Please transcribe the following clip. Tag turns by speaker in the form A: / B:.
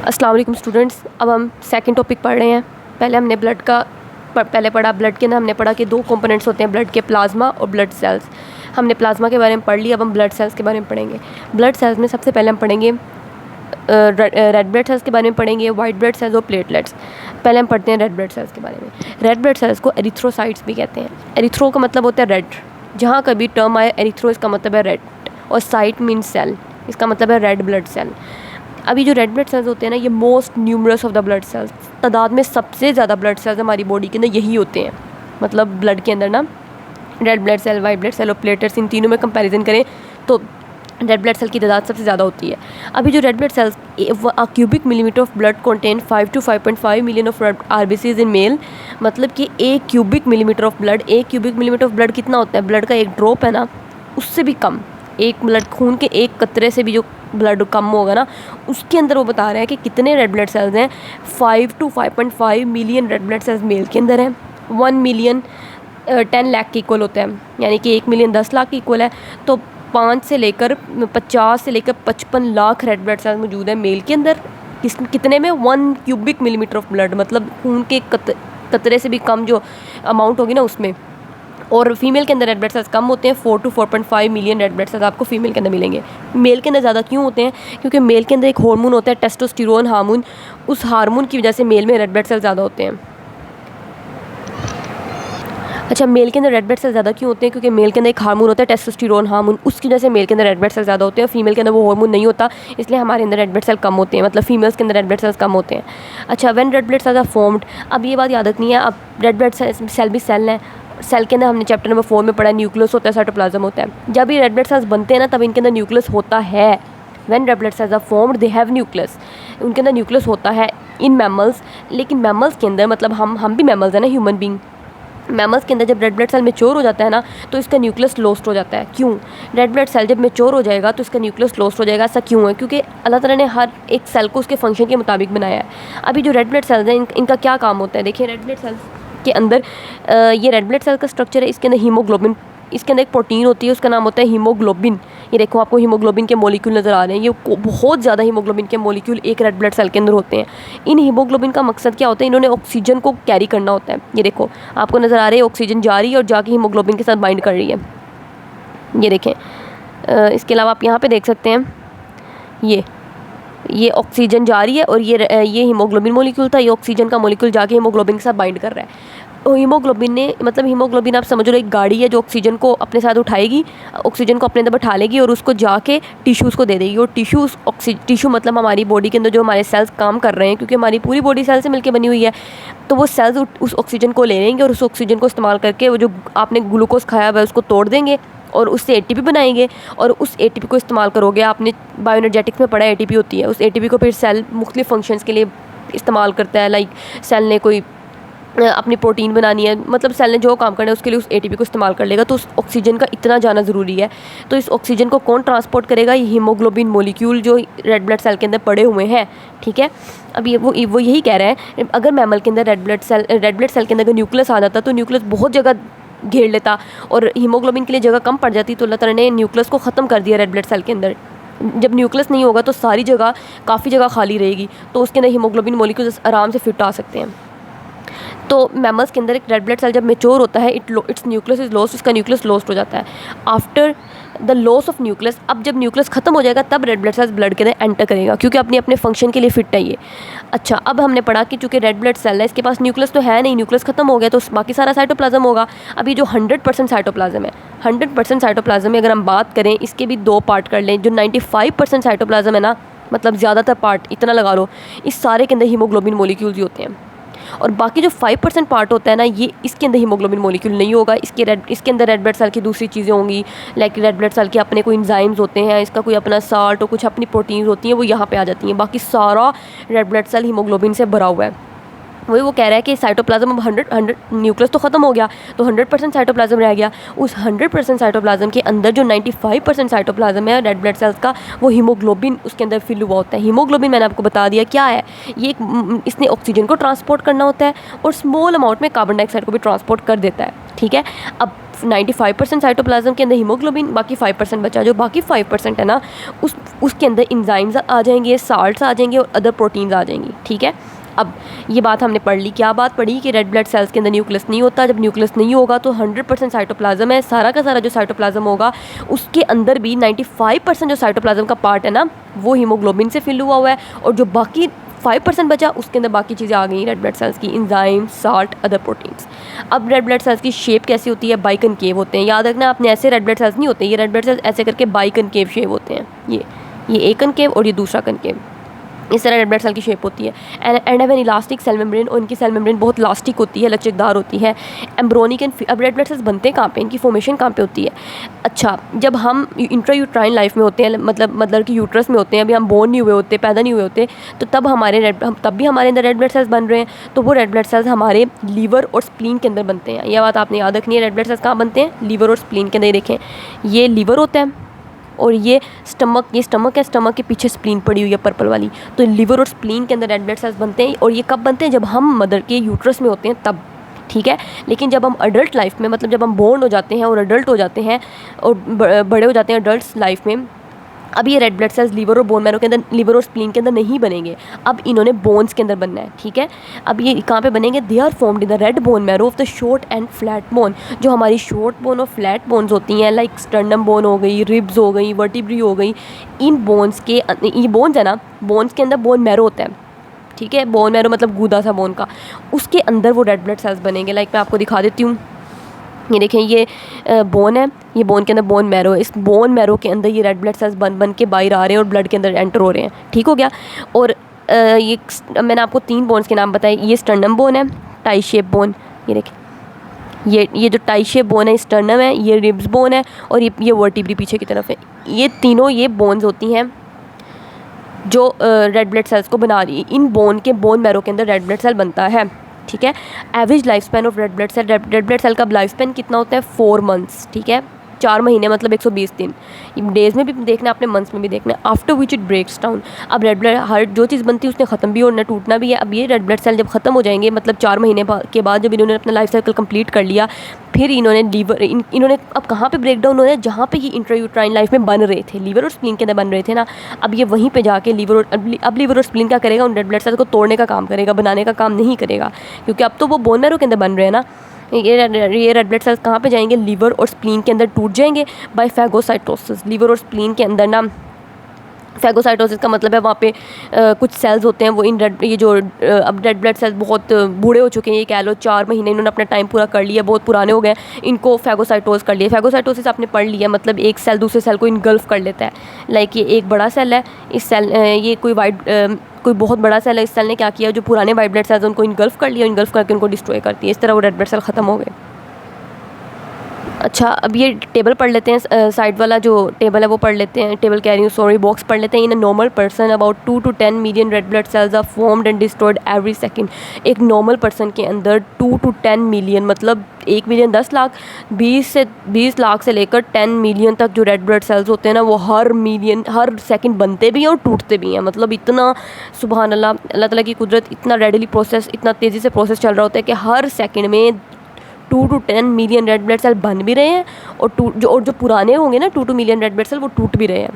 A: अस्सलाम वालेकुम स्टूडेंट्स। अब हम सेकंड टॉपिक पढ़ रहे हैं। पहले हमने ब्लड का पढ़ा। ब्लड के अंदर हमने पढ़ा कि दो कंपोनेंट्स होते हैं ब्लड के, प्लाज्मा और ब्लड सेल्स। हमने प्लाज्मा के बारे में पढ़ लिया, अब हम ब्लड सेल्स के बारे में पढ़ेंगे। ब्लड सेल्स में सबसे पहले हम पढ़ेंगे रेड ब्लड सेल्स के बारे में पढ़ेंगे, वाइट ब्लड सेल्स और प्लेटलेट्स। पहले हम पढ़ते हैं रेड ब्लड सेल्स के बारे में। रेड ब्लड सेल्स को एरिथ्रोसाइट्स भी कहते हैं। एरिथ्रो का मतलब होता है रेड। जहाँ कभी टर्म आए एरिथ्रो, इसका मतलब है रेड, और साइट मीन्स सेल, इसका मतलब है रेड ब्लड सेल। अभी जो रेड ब्लड सेल्स होते हैं ना, ये most numerous of the blood cells, तादाद में सबसे ज़्यादा ब्लड सेल्स हमारी बॉडी के अंदर यही होते हैं। मतलब ब्लड के अंदर ना red blood cell, white blood cell और प्लेटलेट्स, इन तीनों में कंपैरिजन करें तो रेड ब्लड सेल की तादाद सबसे ज़्यादा होती है। अभी जो red blood cells, cubic millimetre of blood contain 5 to 5.5 million of RBCs in male. मतलब कि एक क्यूबिक मिलीमीटर ऑफ ब्लड कितना होता है? ब्लड का एक ड्रॉप है ना, उससे भी कम, एक ब्लड खून के एक कतरे से भी जो ब्लड कम होगा ना, उसके अंदर वो बता रहे हैं कि कितने रेड ब्लड सेल्स हैं। 5 to 5.5 million red blood cells male के अंदर हैं। 1 मिलियन 10 लाख के इक्वल होता है, यानी कि 1 मिलियन 10 लाख के इक्वल है। तो 50 से लेकर 55 लाख रेड ब्लड सेल्स मौजूद है मेल के अंदर। कितने में? 1 क्यूबिक मिलीमीटर ऑफ ब्लड, मतलब खून के कतरे से भी कम जो अमाउंट होगी ना उसमें। और फीमेल के अंदर रेड ब्लड सेल्स कम होते हैं। 4 to 4.5 million red blood sales आपको फीमेल के अंदर मिलेंगे। मेल के अंदर ज़्यादा क्यों होते हैं? क्योंकि मेल के अंदर एक हार्मोन होता है टेस्टोस्टेरोन हार्मोन, उस हार्मोन की वजह से मेल में रेड ब्लड सेल्स ज़्यादा होते हैं। अच्छा, मेल के अंदर रेड ब्लड सेल्स ज़्यादा क्यों होते हैं? क्योंकि मेल के अंदर एक हार्मोन होता है टेस्टोस्टेरोन हार्मोन, उसकी वजह से मेल के अंदर रेड ब्लड सेल्स ज़्यादा होते हैं। फीमेल के अंदर वो हार्मोन नहीं होता, इसलिए हमारे अंदर रेड ब्लड सेल कम होते हैं, मतलब फीमेल्स के अंदर रेड ब्लड सेल्स कम होते हैं। अच्छा, when red blood cells are formed, अब ये बात याद रखनी है, अब रेड ब्लड सेल भी सेल हैं। सेल के अंदर हमने चैप्टर नंबर 4 में पढ़ा, न्यूक्लियस होता है, साइटोप्लाज्म होता है। जब ये रेड ब्लड सेल्स बनते हैं ना, तब इनके अंदर न्यूक्लियस होता है। When red blood cells are formed they have nucleus, उनके अंदर न्यूक्लियस होता है इन मैमल्स। लेकिन मैमल्स के अंदर, मतलब हम भी मैमल्स हैं ना, ह्यूमन बींग। मैमल्स के अंदर जब रेड ब्लड सेल मैच्योर हो जाता है ना, तो इसका न्यूक्लियस लॉस्ट हो जाता है। क्यों? रेड ब्लड सेल जब मैच्योर हो जाएगा तो इसका न्यूक्लियस लॉस्ट हो जाएगा। ऐसा क्यों है? क्योंकि अल्लाह ताला ने हर एक सेल को उसके फंक्शन के मुताबिक बनाया है। अभी जो रेड ब्लड सेल्स हैं, इनका क्या काम होता है? देखिए, रेड ब्लड सेल्स के अंदर ये रेड ब्लड सेल का स्ट्रक्चर है। इसके अंदर हीमोग्लोबिन, इसके अंदर एक प्रोटीन होती है, उसका नाम होता है हीमोग्लोबिन। ये देखो, आपको हीमोग्लोबिन के मॉलिक्यूल नज़र आ रहे हैं। ये बहुत ज़्यादा हीमोग्लोबिन के मॉलिक्यूल एक रेड ब्लड सेल के अंदर होते हैं। इन हीमोग्लोबिन का मकसद क्या होता है? इन्होंने ऑक्सीजन को कैरी करना होता है। ये देखो, आपको नज़र आ रही है ऑक्सीजन जा रही है और जाके हीमोग्लोबिन के साथ बाइंड कर रही है। ये देखें, इसके अलावा आप यहाँ पर देख सकते हैं, ये ऑक्सीजन जा रही है और ये हीमोग्लोबिन मॉलिक्यूल था। ये ऑक्सीजन का मॉलिक्यूल जाके हीमोग्लोबिन के साथ बाइंड कर रहा है। तो हीमोग्लोबिन ने, मतलब हीमोग्लोबिन आप समझ लो एक गाड़ी है जो ऑक्सीजन को अपने साथ उठाएगी, ऑक्सीजन को अपने अंदर बैठा लेगी और उसको जाके टिश्यूज़ को दे देगी। और टिश्यू मतलब हमारी बॉडी के अंदर जो हमारे सेल्स काम कर रहे हैं, क्योंकि हमारी पूरी बॉडी सेल से मिलकर बनी हुई है, तो वो सेल्स उस ऑक्सीजन को ले लेंगे और उस ऑक्सीजन को इस्तेमाल करके वो जो आपने ग्लूकोज खाया हुआ है उसको तोड़ देंगे और उससे ATP बनाएंगे। और उस ATP को इस्तेमाल करोगे, आपने बायोएनर्जेटिक्स में पढ़ा ATP होती है, उस ATP को फिर सेल मुख्तलिफ फंक्शंस के लिए इस्तेमाल करता है। लाइक सेल ने कोई अपनी प्रोटीन बनानी है, मतलब सेल ने जो काम करना है उसके लिए उस ATP को इस्तेमाल कर लेगा। तो उस ऑक्सीजन का इतना जाना ज़रूरी है। तो इस ऑक्सीजन को कौन ट्रांसपोर्ट करेगा? ये हीमोग्लोबिन मॉलिक्यूल जो रेड ब्लड सेल के अंदर पड़े हुए हैं। ठीक है, अब ये वो यही कह रहे हैं, अगर मैमल के अंदर रेड ब्लड सेल के अंदर अगर न्यूक्लियस आ जाता तो न्यूक्लियस बहुत जगह घेर लेता और हीमोग्लोबिन के लिए जगह कम पड़ जाती। तो अल्लाह ताला ने न्यूक्लियस को ख़त्म कर दिया रेड ब्लड सेल के अंदर। जब न्यूक्लियस नहीं होगा तो सारी जगह, काफ़ी जगह खाली रहेगी, तो उसके अंदर हीमोग्लोबिन मॉलिक्यूल्स आराम से फिट आ सकते हैं। तो मैमल्स के अंदर एक रेड ब्लड सेल जब मैच्योर होता है, इट्स न्यूक्लियस इज लॉस्ट, इसका न्यूक्लियस लॉस्ट हो जाता है after the loss of nucleus. अब जब न्यूक्लियस खत्म हो जाएगा तब रेड ब्लड सेल्स ब्लड के अंदर एंटर करेगा, क्योंकि अपने फंक्शन के लिए फिट है ये। अच्छा, अब हमने पढ़ा कि चूँकि रेड ब्लड सेल है, इसके पास न्यूक्लियस तो है नहीं, न्यूक्लियस खत्म हो गया, तो बाकी सारा साइटोप्लाज्म होगा। अभी जो 100% साइटोप्लाज्म है, 100% साइटोप्लाज्म में अगर हम बात करें, इसके भी 2 पार्ट कर लें। जो 95% साइटोप्लाज्म है ना, मतलब ज़्यादातर पार्ट, इतना लगा लो, इस सारे के अंदर हीमोग्लोबिन मॉलिक्यूल्स ही होते हैं। और बाकी जो 5% पार्ट होता है ना, ये इसके अंदर हीमोग्लोबिन मॉलिक्यूल नहीं होगा। इसके अंदर रेड ब्लड सेल की दूसरी चीज़ें होंगी, लाइक रेड ब्लड सेल के अपने कोई एंजाइम्स होते हैं, इसका कोई अपना साल्ट और कुछ अपनी प्रोटीन्स होती हैं, वो यहाँ पे आ जाती हैं। बाकी सारा रेड ब्लड सेल हीमोग्लोबिन से भरा हुआ है। वही वो कह रहा है कि साइटोप्लाज्म अब 100 न्यूक्लियस तो ख़त्म हो गया, तो 100% साइटोप्लाज्म रह गया। उस 100% साइटोप्लाज्म के अंदर जो 95% साइटोप्लाज्म है रेड ब्लड सेल्स का, वो हीमोग्लोबिन उसके अंदर फिल हुआ होता है। हीमोग्लोबिन मैंने आपको बता दिया क्या है। ये इसने ऑक्सीजन को ट्रांसपोर्ट करना होता है और स्मॉल अमाउंट में कार्बन डाइऑक्साइड को भी ट्रांसपोर्ट कर देता है। ठीक है। अब 95% साइटोप्लाज्म के अंदर हीमोग्लोबिन, बाकी 5% बचा। जो बाकी 5% है ना, उसके अंदर इंजाइम्स आ जाएंगे, साल्ट्स आ जाएंगे और अदर प्रोटीन्स आ जाएंगी, ठीक है। अब ये बात हमने पढ़ ली। क्या बात पढ़ी कि रेड ब्लड सेल्स के अंदर न्यूक्लियस नहीं होता। जब न्यूक्लियस नहीं होगा तो 100% साइटोप्लाज्म है। सारा का सारा जो साइटोप्लाज्म होगा उसके अंदर भी 95% जो साइटोप्लाज्म का पार्ट है ना, वो हीमोग्लोबिन से फिल हुआ है। और जो बाकी 5% बचा उसके अंदर बाकी चीज़ें आ गई रेड ब्लड सेल्स की, इंजाइम, साल्ट, अदर प्रोटीन्स। अब रेड ब्लड सेल्स की शेप कैसी होती है? बाइकनकेव होते हैं। याद रखना आपने, ऐसे रेड ब्लड सेल्स नहीं होते। ये रेड ब्लड सेल्स ऐसे करके बाइकनकेव शेप होते हैं। ये एक कनकेव और ये दूसरा कनकेव, इस तरह रेड ब्लड सेल की शेप होती है। And have an elastic cell membrane, और इनकी सेल मेम्ब्रेन बहुत इलास्टिक होती है, लचकदार होती है। एम्ब्रोनिक एंड अब रेड ब्लड सेल्स बनते कहाँ पे, इनकी फॉर्मेशन कहाँ पे होती है? अच्छा, जब हम इंट्रायूट्राइन लाइफ में होते हैं, मतलब कि यूट्रस में होते हैं, अभी हम बोर्न नहीं हुए होते, पैदा नहीं हुए होते, तो तब भी हमारे अंदर रेड ब्लड सेल्स बन रहे हैं। तो वो रेड ब्लड सेल्स हमारे लीवर और स्प्लीन के अंदर बनते हैं। यह बात आपने याद रखनी है। रेड ब्लड सेल्स कहाँ बनते हैं? लीवर और स्प्लीन के अंदर। देखें, ये लीवर होता है और ये स्टमक है। स्टमक के पीछे स्प्लीन पड़ी हुई है पर्पल वाली। तो लिवर और स्प्लीन के अंदर रेड ब्लड सेल्स बनते हैं। और ये कब बनते हैं? जब हम मदर के यूट्रस में होते हैं तब, ठीक है। लेकिन जब हम अडल्ट लाइफ में, मतलब जब हम बोर्न हो जाते हैं और अडल्ट हो जाते हैं और बड़े हो जाते हैं अडल्ट लाइफ में, अब ये रेड ब्लड सेल्स लीवर और बोन मैरो के अंदर, लीवर और स्प्लीन के अंदर नहीं बनेंगे। अब इन्होंने बोन्स के अंदर बनना है, ठीक है। अब ये कहाँ पे बनेंगे? They are formed in the red bone marrow of the short and flat bone. जो हमारी शॉर्ट बोन और फ्लैट बोन्स होती हैं, लाइक स्टर्नम बोन हो गई, रिब्स हो गई, वर्टिब्री हो गई, इन बोन्स के, ये बोन्स है ना, बोन्स के अंदर बोन मैरो होता है, ठीक है। बोन मैरो मतलब गूदा सा बोन का, उसके अंदर वो रेड ब्लड सेल्स बनेंगे। लाइक मैं आपको दिखा देती हूँ। ये देखें, ये बोन है, ये बोन के अंदर बोन मैरो है। इस बोन मैरो के अंदर ये रेड ब्लड सेल्स बन के बाहर आ रहे हैं और ब्लड के अंदर एंटर हो रहे हैं, ठीक हो गया। और ये मैंने आपको 3 बोन्स के नाम बताए। ये स्टर्नम बोन है, टाई शेप बोन, ये देखें, ये जो टाई शेप बोन है स्टर्नम है, ये रिब्स बोन है, और ये वर्टिब्री पीछे की तरफ है। ये तीनों ये बोन्स होती हैं जो रेड ब्लड सेल्स को बना रही है। इन बोन मैरो के अंदर रेड ब्लड सेल बनता है, ठीक है। Average life span of red blood cell का लाइफ स्पैन कितना होता है? 4 मंथ्स, ठीक है। 4 महीने मतलब 120 दिन। डेज़ में भी देखना, अपने मंथ्स में भी देखना। After which it breaks down. अब रेड ब्लड, हर जो चीज़ बनती है उसने ख़त्म भी होना, टूटना भी है। अब ये रेड ब्लड सेल जब ख़त्म हो जाएंगे, मतलब 4 महीने के बाद, जब इन्होंने अपना लाइफ साइकिल कंप्लीट कर लिया, फिर इन्होंने अब कहाँ पे ब्रेक डाउन हो रहा है? जहाँ पे ये इंट्रायूट्राइन लाइफ में बन रहे थे, लीवर और स्प्लीन के अंदर बन रहे थे ना, अब ये वहीं पे जाके लीवर और स्प्लीन क्या करेगा? उन रेड ब्लड सेल को तोड़ने का काम करेगा, बनाने का काम नहीं करेगा, क्योंकि अब तो वो बोन मैरो के अंदर बन रहे हैं ना। ये रेड ब्लड सेल्स कहाँ पे जाएंगे? लीवर और स्प्लीन के अंदर टूट जाएंगे बाय फैगोसाइटोसिस। लीवर और स्प्लीन के अंदर ना, फैगोसाइटोसिस का मतलब है वहाँ पे कुछ सेल्स होते हैं, वो अब रेड ब्लड सेल्स बहुत बूढ़े हो चुके हैं, ये कह लो 4 महीने इन्होंने अपना टाइम पूरा कर लिया, बहुत पुराने हो गए, इनको फैगोसाइटोस कर लिया। फैगोसाइटोसिस आपने पढ़ लिया, मतलब एक सेल दूसरे सेल को इनगल्फ कर लेता है। लाइक ये एक बड़ा सेल है, इस सेल ये कोई बहुत बड़ा सेल है, इस सेल ने क्या किया? जो पुराने वाइट ब्लड सेल्स उनको इनगल्फ कर लिया, इनगल्फ करके उनको डिस्ट्रॉय करती है। इस तरह वो रेड ब्लड सेल ख़त्म हो गए। अच्छा, अब ये टेबल पढ़ लेते हैं, साइड वाला जो टेबल है वो पढ़ लेते हैं। टेबल कह रही हूँ, सॉरी, बॉक्स पढ़ लेते हैं। In a normal person about 2 to 10 million red blood cells are formed and destroyed every second. एक नॉर्मल पर्सन के अंदर 2 to 10 मिलियन, मतलब 1 मिलियन 10 लाख, 20 लाख से लेकर 10 मिलियन तक जो रेड ब्लड सेल्स होते हैं ना, वो हर सेकंड बनते भी हैं और टूटते भी हैं। मतलब इतना, सुभान अल्लाह, अल्लाह ताला की कुदरत, इतना रेडली प्रोसेस, इतना तेज़ी से प्रोसेस चल रहा होता है कि हर सेकंड में 2 to 10 million red blood cell बन भी रहे हैं, और जो पुराने होंगे ना 2 मिलियन रेड ब्लड सेल, वो टूट भी रहे हैं।